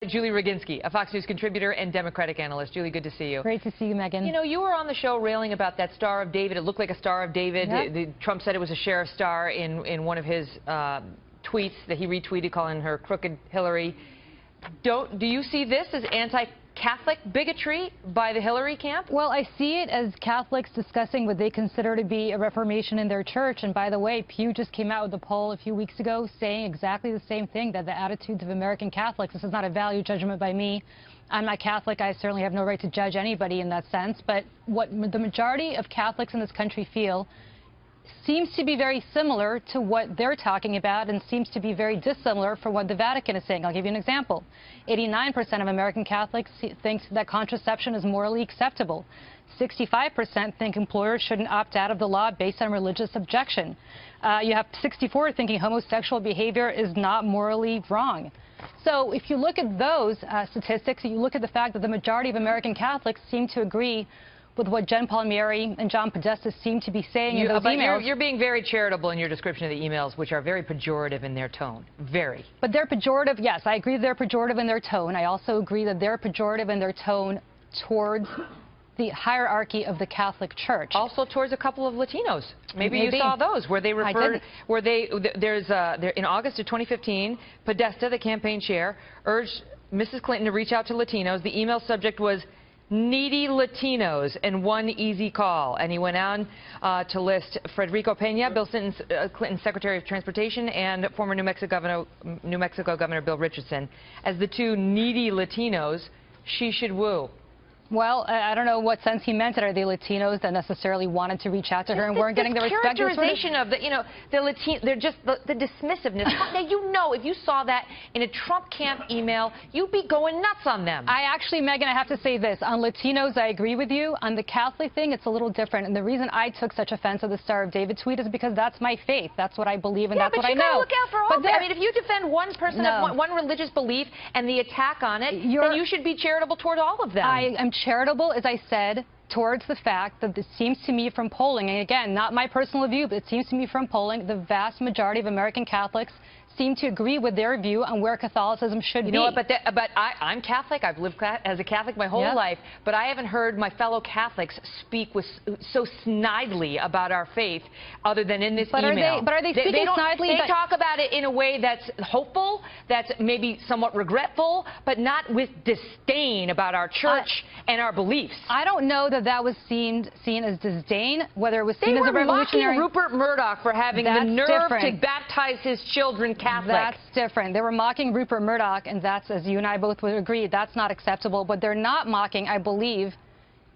Julie Roginsky, a Fox News contributor and Democratic analyst. Julie, good to see you. Great to see you, Megan. You know, you were on the show railing about that Star of David. It looked like a Star of David. Yep. Trump said it was a sheriff's star in one of his tweets that he retweeted calling her crooked Hillary. Do you see this as anti-Catholic bigotry by the Hillary camp? Well, I see it as Catholics discussing what they consider to be a reformation in their church. And by the way, Pew just came out with a poll a few weeks ago saying exactly the same thing, that the attitudes of American Catholics, this is not a value judgment by me. I'm not Catholic. I certainly have no right to judge anybody in that sense. But what the majority of Catholics in this country feel seems to be very similar to what they're talking about and seems to be very dissimilar from what the Vatican is saying. I'll give you an example. 89% of American Catholics think that contraception is morally acceptable. 65% think employers shouldn't opt out of the law based on religious objection. You have 64% thinking homosexual behavior is not morally wrong. So if you look at those statistics, you look at the fact that the majority of American Catholics seem to agree with what Jen Palmieri and John Podesta seem to be saying in those emails. You're being very charitable in your description of the emails, which are very pejorative in their tone. Very. But they're pejorative, yes. I agree they're pejorative in their tone. I also agree that they're pejorative in their tone towards the hierarchy of the Catholic Church. Also towards a couple of Latinos. Maybe you saw those where they referred, in August of 2015, Podesta, the campaign chair, urged Mrs. Clinton to reach out to Latinos. The email subject was needy Latinos and one easy call. And he went on to list Federico Pena, Bill Clinton's Secretary of Transportation, and former New Mexico Governor Bill Richardson as the two needy Latinos she should woo. Well, I don't know what sense he meant it. Are they Latinos that necessarily wanted to reach out to her and weren't getting the respect? Characterization of the, they're just the dismissiveness. Now, you know, if you saw that in a Trump camp email, you'd be going nuts on them. I actually, Megan, I have to say this. On Latinos, I agree with you. On the Catholic thing, it's a little different. And the reason I took such offense at the Star of David tweet is because that's my faith. That's what I believe, and that's what I know. Yeah, but you gotta look out for all of it. I mean, if you defend one person of one religious belief and the attack on it, then you should be charitable toward all of them. I am charitable, as I said, towards the fact that it seems to me from polling, and again, not my personal view, but it seems to me from polling, the vast majority of American Catholics seem to agree with their view on where Catholicism should be. You know what, but I'm Catholic. I've lived as a Catholic my whole life, but I haven't heard my fellow Catholics speak so snidely about our faith other than in this email. Are they speaking snidely? They talk about it in a way that's hopeful, that's maybe somewhat regretful, but not with disdain about our church and our beliefs. I don't know that that was seen as disdain, whether it was seen as a revolutionary. They were mocking Rupert Murdoch for having the nerve to baptize his children Catholic. That's different. They were mocking Rupert Murdoch, and that's, as you and I both would agree, that's not acceptable. But they're not mocking, I believe,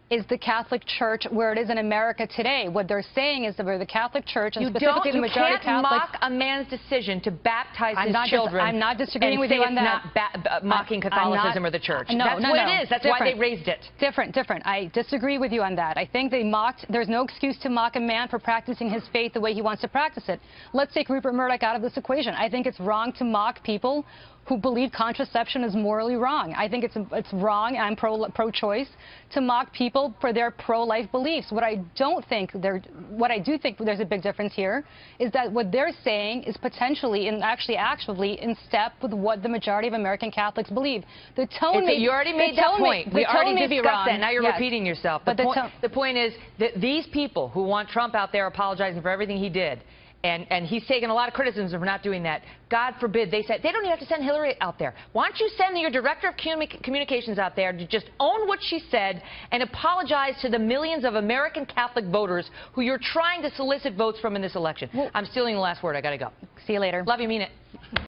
is the Catholic Church where it is in America today. What they're saying is that we're the Catholic Church, and specifically the majority of Catholics. You can't mock a man's decision to baptize his children. I'm not disagreeing with you on that. Not mocking Catholicism or the church. That's what it is. That's why they raised it. Different. I disagree with you on that. I think they mocked. There's no excuse to mock a man for practicing his faith the way he wants to practice it. Let's take Rupert Murdoch out of this equation. I think it's wrong to mock people who believe contraception is morally wrong. I think it's wrong. I'm pro-choice to mock people for their pro-life beliefs. What I do think there's a big difference here is that what they're saying is potentially and actually in step with what the majority of American Catholics believe. The tone. You already made that point. We already discussed that. Now you're repeating yourself. But the point is that these people who want Trump out there apologizing for everything he did, and he's taken a lot of criticism for not doing that. God forbid, they said, they don't even have to send Hillary out there. Why don't you send your director of communications out there to just own what she said and apologize to the millions of American Catholic voters who you're trying to solicit votes from in this election? I'm stealing the last word. I got to go. See you later. Love you, mean it.